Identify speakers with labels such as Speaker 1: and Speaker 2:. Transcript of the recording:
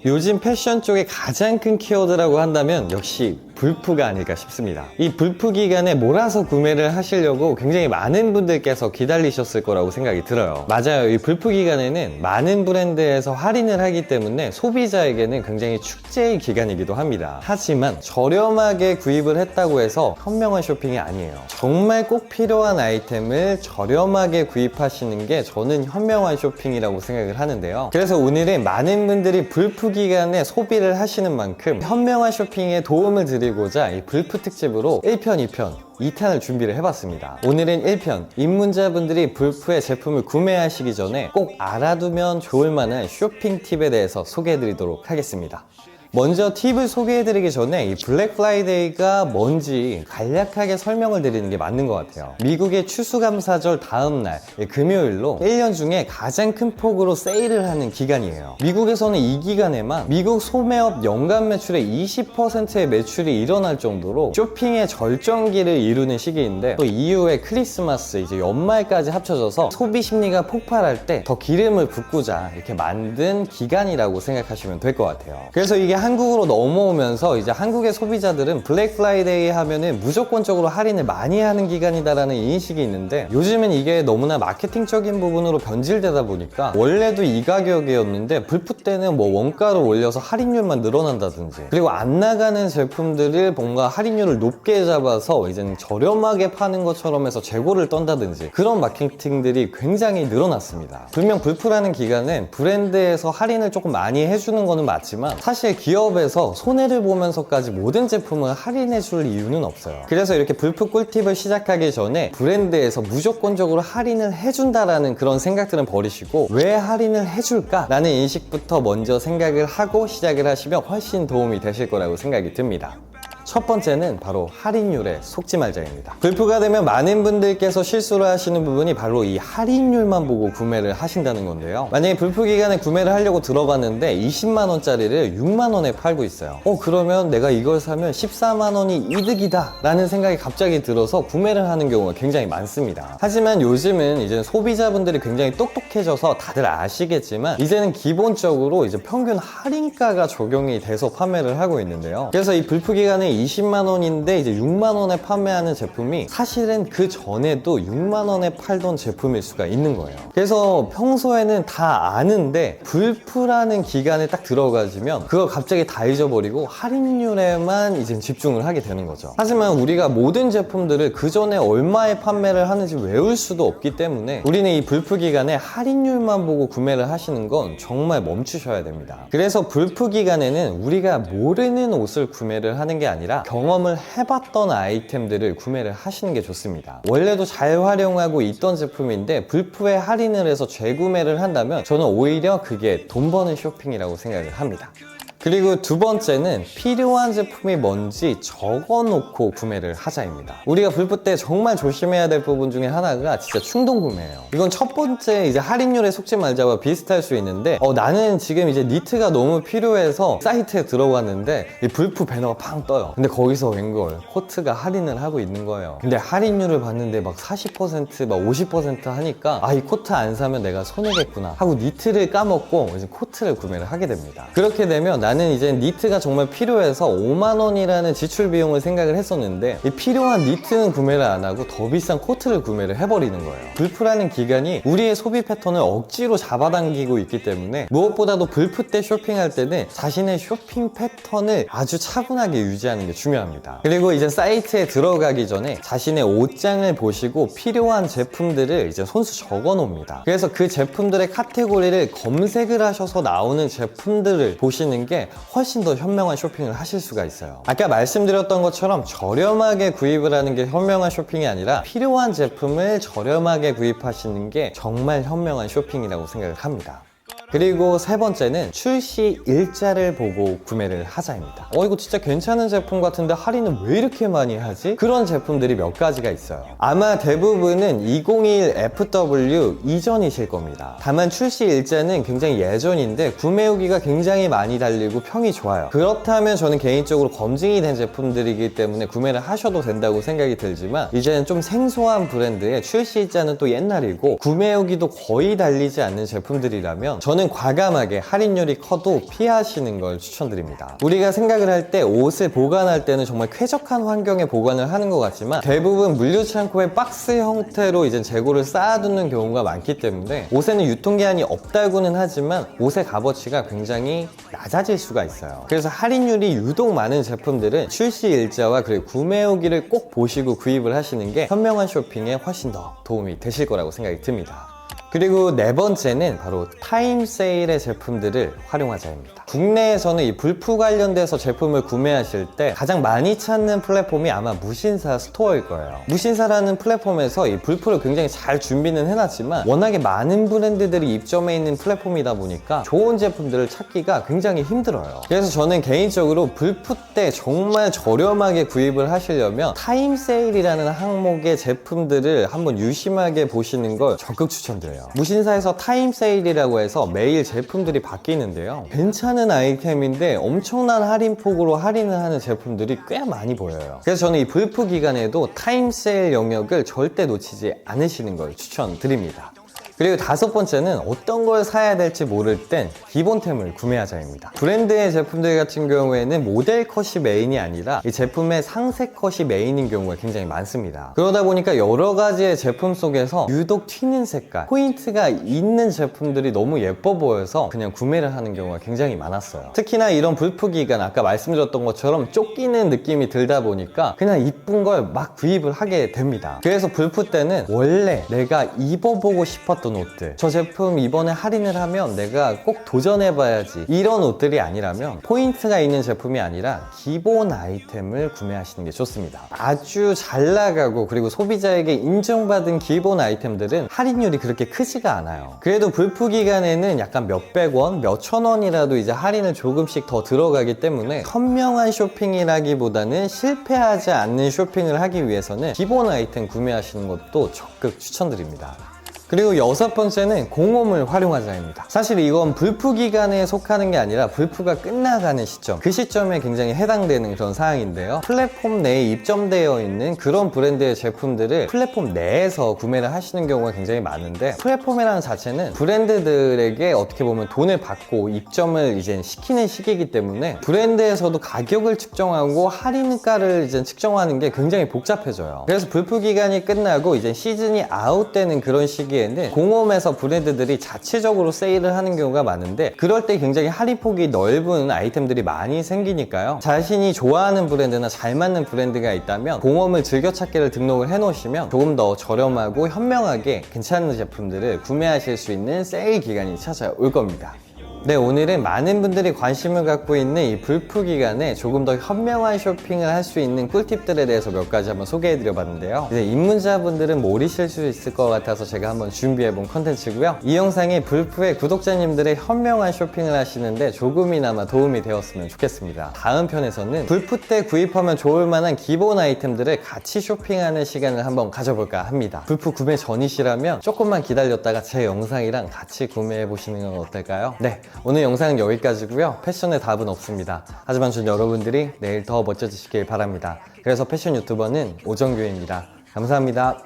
Speaker 1: 요즘 패션 쪽에 가장 큰 키워드라고 한다면 역시 불프가 아닐까 싶습니다. 이 불프 기간에 몰아서 구매를 하시려고 굉장히 많은 분들께서 기다리셨을 거라고 생각이 들어요. 맞아요. 이 불프 기간에는 많은 브랜드에서 할인을 하기 때문에 소비자에게는 굉장히 축제의 기간이기도 합니다. 하지만 저렴하게 구입을 했다고 해서 현명한 쇼핑이 아니에요. 정말 꼭 필요한 아이템을 저렴하게 구입하시는 게 저는 현명한 쇼핑이라고 생각을 하는데요. 그래서 오늘은 많은 분들이 불프 기간에 소비를 하시는 만큼 현명한 쇼핑에 도움을 드리고자 이 불프 특집으로 1편, 2편 2탄을 준비를 해봤습니다. 오늘은 1편, 입문자분들이 불프의 제품을 구매하시기 전에 꼭 알아두면 좋을 만한 쇼핑 팁에 대해서 소개해드리도록 하겠습니다. 먼저 팁을 소개해드리기 전에 이 블랙 프라이데이가 뭔지 간략하게 설명을 드리는 게 맞는 것 같아요. 미국의 추수감사절 다음날 금요일로 1년 중에 가장 큰 폭으로 세일을 하는 기간이에요. 미국에서는 이 기간에만 미국 소매업 연간 매출의 20%의 매출이 일어날 정도로 쇼핑의 절정기를 이루는 시기인데, 또 이후에 크리스마스, 이제 연말까지 합쳐져서 소비 심리가 폭발할 때 더 기름을 붓고자 이렇게 만든 기간이라고 생각하시면 될 것 같아요. 그래서 이게 한국으로 넘어오면서 이제 한국의 소비자들은 블랙 프라이데이 하면은 무조건적으로 할인을 많이 하는 기간이다라는 인식이 있는데, 요즘은 이게 너무나 마케팅적인 부분으로 변질되다 보니까 원래도 이 가격이었는데 불프 때는 뭐 원가를 올려서 할인율만 늘어난다든지, 그리고 안 나가는 제품들을 뭔가 할인율을 높게 잡아서 이제는 저렴하게 파는 것처럼 해서 재고를 떤다든지, 그런 마케팅들이 굉장히 늘어났습니다. 분명 불프라는 기간은 브랜드에서 할인을 조금 많이 해주는 거는 맞지만 사실 기업에서 손해를 보면서까지 모든 제품을 할인해 줄 이유는 없어요. 그래서 이렇게 불프 꿀팁을 시작하기 전에 브랜드에서 무조건적으로 할인을 해준다라는 그런 생각들은 버리시고, 왜 할인을 해줄까? 라는 인식부터 먼저 생각을 하고 시작을 하시면 훨씬 도움이 되실 거라고 생각이 듭니다. 첫 번째는 바로 할인율에 속지 말자입니다. 불프가 되면 많은 분들께서 실수를 하시는 부분이 바로 이 할인율만 보고 구매를 하신다는 건데요. 만약에 불프 기간에 구매를 하려고 들어갔는데 20만원짜리를 6만원에 팔고 있어요. 그러면 내가 이걸 사면 14만원이 이득이다 라는 생각이 갑자기 들어서 구매를 하는 경우가 굉장히 많습니다. 하지만 요즘은 이제 소비자분들이 굉장히 똑똑해져서 다들 아시겠지만, 이제는 기본적으로 이제 평균 할인가가 적용이 돼서 판매를 하고 있는데요. 그래서 이 불프 기간에 20만원인데 이제 6만원에 판매하는 제품이 사실은 그 전에도 6만원에 팔던 제품일 수가 있는 거예요. 그래서 평소에는 다 아는데 불프라는 기간에 딱 들어가지면 그걸 갑자기 다 잊어버리고 할인율에만 이제 집중을 하게 되는 거죠. 하지만 우리가 모든 제품들을 그 전에 얼마에 판매를 하는지 외울 수도 없기 때문에 우리는 이 불프 기간에 할인율만 보고 구매를 하시는 건 정말 멈추셔야 됩니다. 그래서 불프 기간에는 우리가 모르는 옷을 구매를 하는 게 아니라 경험을 해봤던 아이템들을 구매를 하시는 게 좋습니다. 원래도 잘 활용하고 있던 제품인데 불프에 할인을 해서 재구매를 한다면 저는 오히려 그게 돈 버는 쇼핑이라고 생각을 합니다. 그리고 두 번째는 필요한 제품이 뭔지 적어놓고 구매를 하자입니다. 우리가 불프 때 정말 조심해야 될 부분 중에 하나가 진짜 충동 구매예요. 이건 첫 번째 이제 할인율에 속지 말자와 비슷할 수 있는데, 나는 지금 이제 니트가 너무 필요해서 사이트에 들어갔는데 이 불프 배너가 팡 떠요. 근데 거기서 웬걸 코트가 할인을 하고 있는 거예요. 근데 할인율을 봤는데 막 40%, 막 50% 하니까 이 코트 안 사면 내가 손해겠구나 하고 니트를 까먹고 이제 코트를 구매를 하게 됩니다. 그렇게 되면 나는 이제 니트가 정말 필요해서 5만원이라는 지출 비용을 생각을 했었는데, 이 필요한 니트는 구매를 안 하고 더 비싼 코트를 구매를 해버리는 거예요. 불프라는 기간이 우리의 소비 패턴을 억지로 잡아당기고 있기 때문에 무엇보다도 불프 때 쇼핑할 때는 자신의 쇼핑 패턴을 아주 차분하게 유지하는 게 중요합니다. 그리고 이제 사이트에 들어가기 전에 자신의 옷장을 보시고 필요한 제품들을 이제 손수 적어 놓습니다. 그래서 그 제품들의 카테고리를 검색을 하셔서 나오는 제품들을 보시는 게 훨씬 더 현명한 쇼핑을 하실 수가 있어요. 아까 말씀드렸던 것처럼 저렴하게 구입을 하는 게 현명한 쇼핑이 아니라 필요한 제품을 저렴하게 구입하시는 게 정말 현명한 쇼핑이라고 생각을 합니다. 그리고 세 번째는 출시 일자를 보고 구매를 하자입니다. 이거 진짜 괜찮은 제품 같은데 할인을 왜 이렇게 많이 하지? 그런 제품들이 몇 가지가 있어요. 아마 대부분은 2021 FW 이전이실 겁니다. 다만 출시 일자는 굉장히 예전인데 구매 후기가 굉장히 많이 달리고 평이 좋아요. 그렇다면 저는 개인적으로 검증이 된 제품들이기 때문에 구매를 하셔도 된다고 생각이 들지만, 이제는 좀 생소한 브랜드의 출시 일자는 또 옛날이고 구매 후기도 거의 달리지 않는 제품들이라면 저는 저는 과감하게 할인율이 커도 피하시는 걸 추천드립니다. 우리가 생각을 할 때 옷을 보관할 때는 정말 쾌적한 환경에 보관을 하는 것 같지만 대부분 물류창고에 박스 형태로 이제 재고를 쌓아두는 경우가 많기 때문에 옷에는 유통기한이 없다고는 하지만 옷의 값어치가 굉장히 낮아질 수가 있어요. 그래서 할인율이 유독 많은 제품들은 출시 일자와 그리고 구매 후기를 꼭 보시고 구입을 하시는 게 현명한 쇼핑에 훨씬 더 도움이 되실 거라고 생각이 듭니다. 그리고 네 번째는 바로 타임 세일의 제품들을 활용하자입니다. 국내에서는 이 불프 관련돼서 제품을 구매하실 때 가장 많이 찾는 플랫폼이 아마 무신사 스토어일 거예요. 무신사라는 플랫폼에서 이 불프를 굉장히 잘 준비는 해놨지만 워낙에 많은 브랜드들이 입점해 있는 플랫폼이다 보니까 좋은 제품들을 찾기가 굉장히 힘들어요. 그래서 저는 개인적으로 불프 때 정말 저렴하게 구입을 하시려면 타임 세일이라는 항목의 제품들을 한번 유심하게 보시는 걸 적극 추천드려요. 무신사에서 타임 세일이라고 해서 매일 제품들이 바뀌는데요. 괜찮은 아이템인데 엄청난 할인폭으로 할인을 하는 제품들이 꽤 많이 보여요. 그래서 저는 이 불프 기간에도 타임 세일 영역을 절대 놓치지 않으시는 걸 추천드립니다. 그리고 다섯 번째는 어떤 걸 사야 될지 모를 땐 기본템을 구매하자입니다. 브랜드의 제품들 같은 경우에는 모델 컷이 메인이 아니라 이 제품의 상세 컷이 메인인 경우가 굉장히 많습니다. 그러다 보니까 여러 가지의 제품 속에서 유독 튀는 색깔, 포인트가 있는 제품들이 너무 예뻐 보여서 그냥 구매를 하는 경우가 굉장히 많았어요. 특히나 이런 불프 기간, 아까 말씀드렸던 것처럼 쫓기는 느낌이 들다 보니까 그냥 이쁜 걸 막 구입을 하게 됩니다. 그래서 불프 때는 원래 내가 입어보고 싶었던 옷들, 저 제품 이번에 할인을 하면 내가 꼭 도전해봐야지, 이런 옷들이 아니라면, 포인트가 있는 제품이 아니라 기본 아이템을 구매하시는 게 좋습니다. 아주 잘 나가고 그리고 소비자에게 인정받은 기본 아이템들은 할인율이 그렇게 크지가 않아요. 그래도 불프 기간에는 약간 몇백 원, 몇천 원이라도 이제 할인을 조금씩 더 들어가기 때문에 현명한 쇼핑이라기보다는 실패하지 않는 쇼핑을 하기 위해서는 기본 아이템 구매하시는 것도 적극 추천드립니다. 그리고 여섯 번째는 공홈을 활용하자입니다. 사실 이건 불프 기간에 속하는 게 아니라 불프가 끝나가는 시점, 그 시점에 굉장히 해당되는 그런 사항인데요. 플랫폼 내에 입점되어 있는 그런 브랜드의 제품들을 플랫폼 내에서 구매를 하시는 경우가 굉장히 많은데, 플랫폼이라는 자체는 브랜드들에게 어떻게 보면 돈을 받고 입점을 이제 시키는 시기이기 때문에 브랜드에서도 가격을 측정하고 할인가를 이제 측정하는 게 굉장히 복잡해져요. 그래서 불프 기간이 끝나고 이제 시즌이 아웃되는 그런 시기에 공홈에서 브랜드들이 자체적으로 세일을 하는 경우가 많은데, 그럴 때 굉장히 할인폭이 넓은 아이템들이 많이 생기니까요. 자신이 좋아하는 브랜드나 잘 맞는 브랜드가 있다면 공홈을 즐겨찾기를 등록을 해 놓으시면 조금 더 저렴하고 현명하게 괜찮은 제품들을 구매하실 수 있는 세일 기간이 찾아올 겁니다. 네, 오늘은 많은 분들이 관심을 갖고 있는 이 불프 기간에 조금 더 현명한 쇼핑을 할 수 있는 꿀팁들에 대해서 몇 가지 한번 소개해 드려봤는데요. 이제 입문자분들은 모르실 수 있을 것 같아서 제가 한번 준비해본 컨텐츠고요. 이 영상이 불프의 구독자님들의 현명한 쇼핑을 하시는데 조금이나마 도움이 되었으면 좋겠습니다. 다음 편에서는 불프 때 구입하면 좋을 만한 기본 아이템들을 같이 쇼핑하는 시간을 한번 가져볼까 합니다. 불프 구매 전이시라면 조금만 기다렸다가 제 영상이랑 같이 구매해 보시는 건 어떨까요? 네, 오늘 영상은 여기까지고요. 패션에 답은 없습니다. 하지만 전 여러분들이 내일 더 멋져지시길 바랍니다. 그래서 패션 유튜버는 오정규입니다. 감사합니다.